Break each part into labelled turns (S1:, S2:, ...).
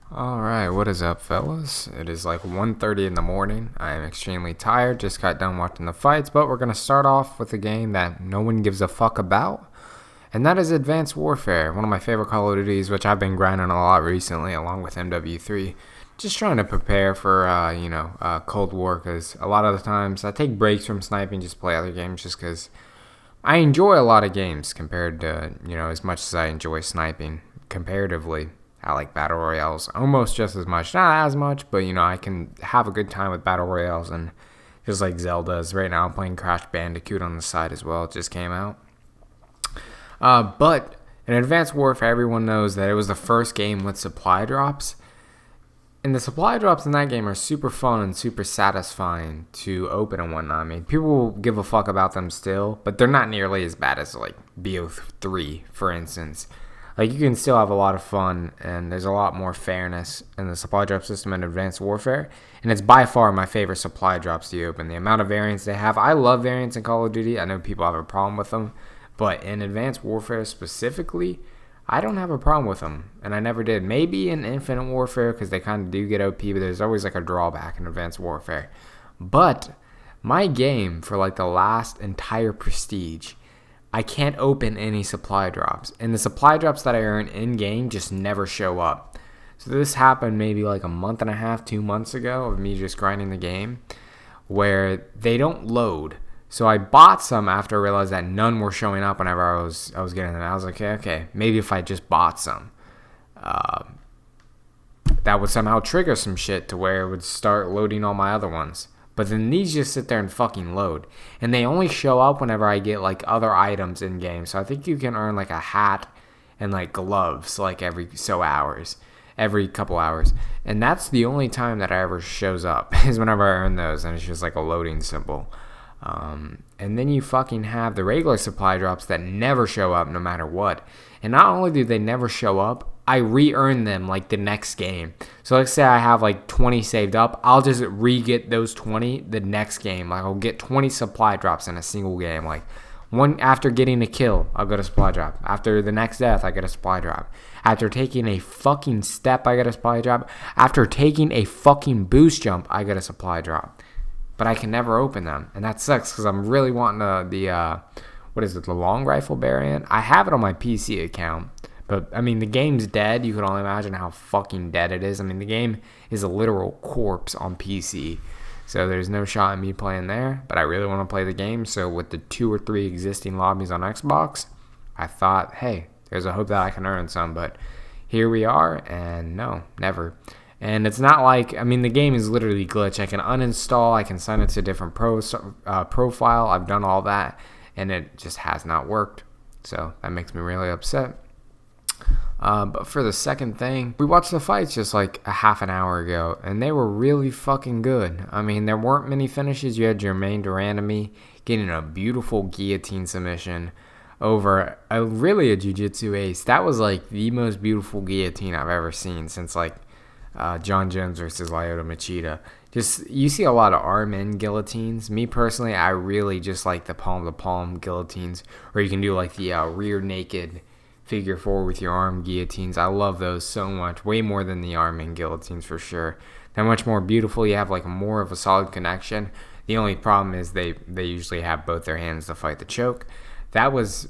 S1: Alright, what is up, fellas? It is like 1:30 in the morning. I am extremely tired, just got done watching the fights, but we're going to start off with a game that no one gives a fuck about, and that is Advanced Warfare, one of my favorite Call of Duties, which I've been grinding a lot recently, along with MW3. Just trying to prepare for, Cold War, because a lot of the times I take breaks from sniping, just play other games, just because I enjoy a lot of games compared to, as much as I enjoy sniping comparatively. I like battle royales almost just as much, not as much, but I can have a good time with battle royales and just like Zelda's. Right now, I'm playing Crash Bandicoot on the side as well. It just came out. But in Advanced Warfare, everyone knows that it was the first game with supply drops. And the supply drops in that game are super fun and super satisfying to open and whatnot. I mean, people will give a fuck about them still, but they're not nearly as bad as like BO3, for instance. Like, you can still have a lot of fun, and there's a lot more fairness in the supply drop system in Advanced Warfare, and it's by far my favorite supply drops to open. The amount of variants they have, I love variants in Call of Duty. I know people have a problem with them, but in Advanced Warfare specifically, I don't have a problem with them, and I never did. Maybe in Infinite Warfare, because they kind of do get OP, but there's always like a drawback in Advanced Warfare. But my game for like the last entire Prestige, I can't open any supply drops. And the supply drops that I earn in-game just never show up. So this happened maybe like a month and a half, 2 months ago of me just grinding the game, where they don't load. So I bought some after I realized that none were showing up whenever I was getting them. I was like, okay, maybe if I just bought some, that would somehow trigger some shit to where it would start loading all my other ones. But then these just sit there and fucking load. And they only show up whenever I get like other items in game. So I think you can earn like a hat and like gloves like every couple hours. And that's the only time that I ever shows up is whenever I earn those. And it's just like a loading symbol. And then you fucking have the regular supply drops that never show up no matter what. And not only do they never show up, I re-earn them like the next game. So let's say I have like 20 saved up. I'll just re-get those 20 the next game. Like, I'll get 20 supply drops in a single game. Like, one after getting a kill, I'll get a supply drop. After the next death, I get a supply drop. After taking a fucking step, I get a supply drop. After taking a fucking boost jump, I get a supply drop. But I can never open them. And that sucks because I'm really wanting the long rifle variant. I have it on my PC account. But, I mean, the game's dead. You can only imagine how fucking dead it is. I mean, the game is a literal corpse on PC. So there's no shot in me playing there. But I really want to play the game. So with the 2 or 3 existing lobbies on Xbox, I thought, hey, there's a hope that I can earn some. But here we are. And no, never. And it's not like, I mean, the game is literally glitched. I can uninstall. I can sign it to a different profile. I've done all that. And it just has not worked. So that makes me really upset. But for the second thing, we watched the fights just like a half an hour ago, and they were really fucking good. I mean, there weren't many finishes. You had Jermaine Durandamy getting a beautiful guillotine submission over a jiu-jitsu ace. That was like the most beautiful guillotine I've ever seen since like John Jones versus Lyoto Machida. Just, you see a lot of arm in guillotines. Me personally, I really just like the palm-to-palm guillotines, or you can do like the rear naked figure 4 with your arm guillotines. I love those so much, way more than the arm in guillotines for sure. They're much more beautiful. You have like more of a solid connection. The only problem is they usually have both their hands to fight the choke. That was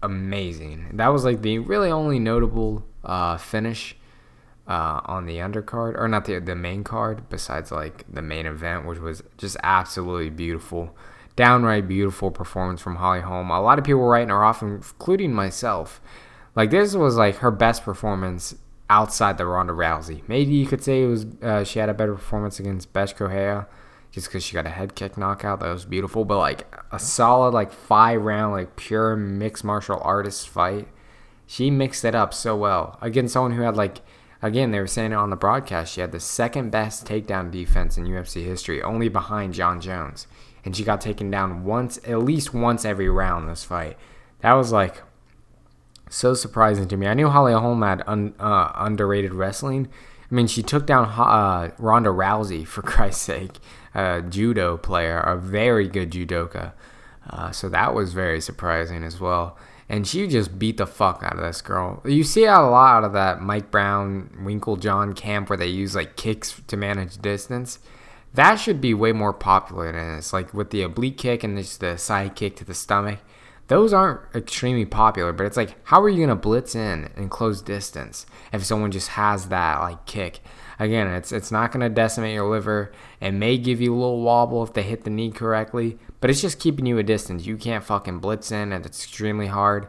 S1: amazing. That was like the really only notable finish on the undercard, or not the main card, besides like the main event, which was just absolutely beautiful. Downright beautiful performance from Holly Holm. A lot of people were writing her off, including myself. Like, this was like her best performance outside the Ronda Rousey. Maybe you could say it was she had a better performance against Besh Correia just because she got a head kick knockout. That was beautiful. But like a solid like 5-round like pure mixed martial artist fight, she mixed it up so well against someone who had like, again, they were saying it on the broadcast, she had the second best takedown defense in UFC history, only behind John Jones. And she got taken down at least once every round this fight. That was like so surprising to me. I knew Holly Holm had underrated wrestling. I mean, she took down Ronda Rousey, for Christ's sake, a judo player, a very good judoka. So that was very surprising as well. and she just beat the fuck out of this girl. You see a lot out of that Mike Brown, Winklejohn camp where they use like kicks to manage distance. That should be way more popular than this. Like with the oblique kick and just the side kick to the stomach. Those aren't extremely popular, but it's like, how are you going to blitz in and close distance if someone just has that like kick? Again, it's not going to decimate your liver. It may give you a little wobble if they hit the knee correctly, but it's just keeping you a distance. You can't fucking blitz in, and it's extremely hard.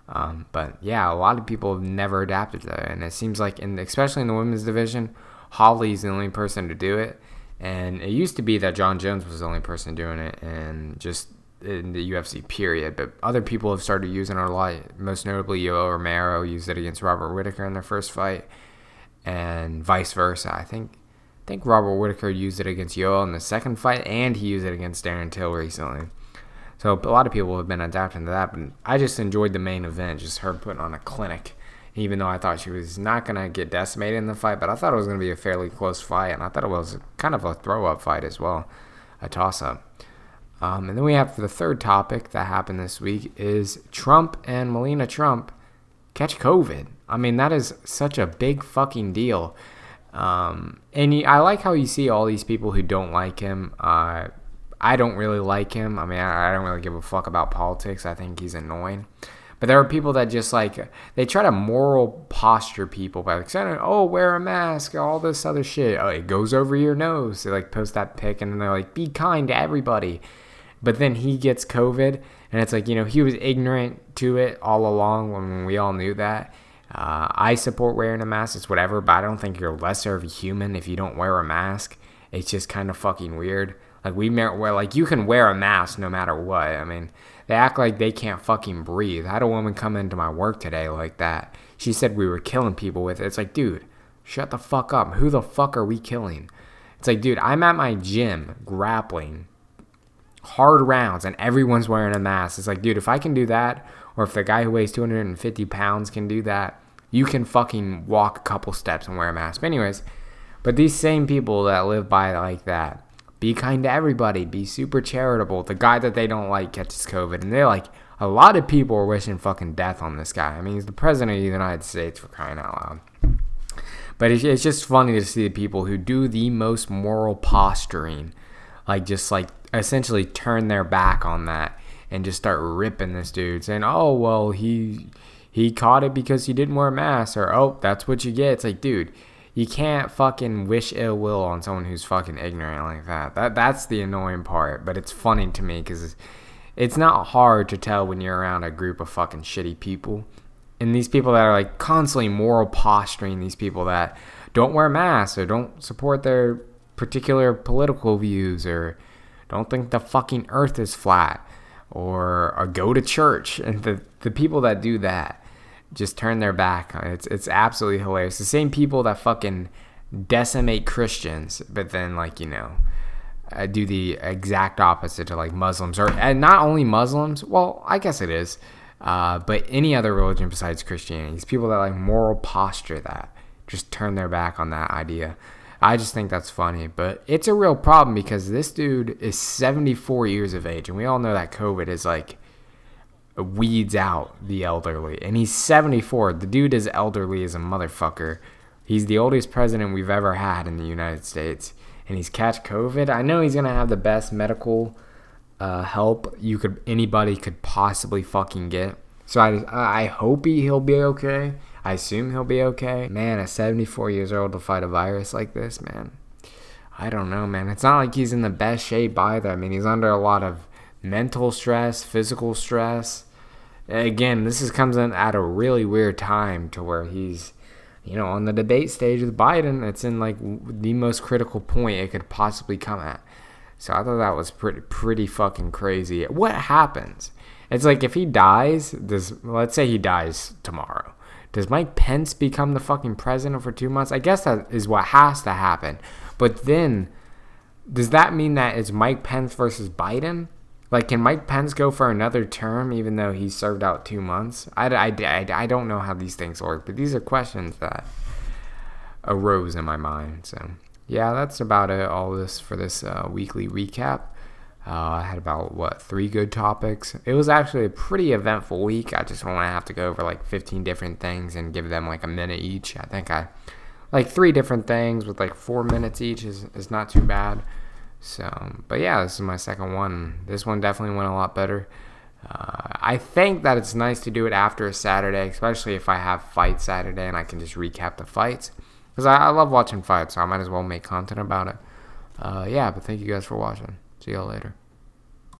S1: But yeah, a lot of people have never adapted to that, and it seems like, especially in the women's division, Holly's the only person to do it. And it used to be that John Jones was the only person doing it, and just in the UFC period. But other people have started using it a lot. Most notably, Yoel Romero used it against Robert Whittaker in their first fight, and vice versa. I think Robert Whittaker used it against Yoel in the second fight, and he used it against Darren Till recently. So a lot of people have been adapting to that, but I just enjoyed the main event, just her putting on a clinic. Even though I thought she was not going to get decimated in the fight, but I thought it was going to be a fairly close fight, and I thought it was kind of a throw-up fight as well, a toss-up. And then we have the third topic that happened this week is Trump and Melania Trump catch COVID. I mean, that is such a big fucking deal. I like how you see all these people who don't like him. I don't really like him. I mean, I don't really give a fuck about politics. I think he's annoying. But there are people that just like, they try to moral posture people by like saying, oh, wear a mask, all this other shit. Oh, it goes over your nose. They like post that pic and they're like, be kind to everybody. But then he gets COVID, and it's like, he was ignorant to it all along when we all knew that. I support wearing a mask. It's whatever, but I don't think you're lesser of a human if you don't wear a mask. It's just kind of fucking weird. Like you can wear a mask no matter what. I mean, they act like they can't fucking breathe. I had a woman come into my work today like that. She said we were killing people with it. It's like, dude, shut the fuck up. Who the fuck are we killing? It's like, dude, I'm at my gym grappling hard rounds and everyone's wearing a mask. It's like, dude, if I can do that, or if the guy who weighs 250 pounds can do that, you can fucking walk a couple steps and wear a mask. But anyways, but these same people that live by like that, be kind to everybody, be super charitable. The guy that they don't like catches COVID, and they're like, a lot of people are wishing fucking death on this guy. I mean, he's the president of the United States, for crying out loud. But it's just funny to see the people who do the most moral posturing, like just like essentially turn their back on that and just start ripping this dude, saying, oh, well, he caught it because he didn't wear a mask, or, oh, that's what you get. It's like, dude, you can't fucking wish ill will on someone who's fucking ignorant like that. That's the annoying part, but it's funny to me because it's not hard to tell when you're around a group of fucking shitty people. And these people that are like constantly moral posturing, these people that don't wear masks or don't support their particular political views or don't think the fucking earth is flat or go to church. And the people that do that just turn their back. It's absolutely hilarious. The same people that fucking decimate Christians, but then do the exact opposite to like Muslims, and not only Muslims. Well, I guess it is, but any other religion besides Christianity. These people that like moral posture that just turn their back on that idea. I just think that's funny, but it's a real problem because this dude is 74 years of age, and we all know that COVID is like weeds out the elderly, and he's 74. The dude is elderly as a motherfucker. He's the oldest president we've ever had in the United States, and he's catch COVID. I know he's gonna have the best medical help anybody could possibly fucking get. So I hope he'll be okay. I assume he'll be okay. Man, at 74 years old to fight a virus like this, man. I don't know, man. It's not like he's in the best shape either. I mean, he's under a lot of mental stress, physical stress. Again, comes in at a really weird time to where he's, on the debate stage with Biden. It's in like the most critical point it could possibly come at. So I thought that was pretty fucking crazy. What happens? It's like if he dies, let's say he dies tomorrow. Does Mike Pence become the fucking president for 2 months? I guess that is what has to happen. But then, does that mean that it's Mike Pence versus Biden? Like, can Mike Pence go for another term even though he served out 2 months? I don't know how these things work, but these are questions that arose in my mind. So, yeah, that's about it, all this for this weekly recap. I had about, 3 good topics. It was actually a pretty eventful week. I just want to have to go over like 15 different things and give them like a minute each. I think I like 3 different things with like 4 minutes each is not too bad. So, but yeah, this is my second one. This one definitely went a lot better. I think that it's nice to do it after a Saturday, especially if I have fight Saturday and I can just recap the fights. Because I love watching fights, so I might as well make content about it. Yeah, but thank you guys for watching. See y'all later.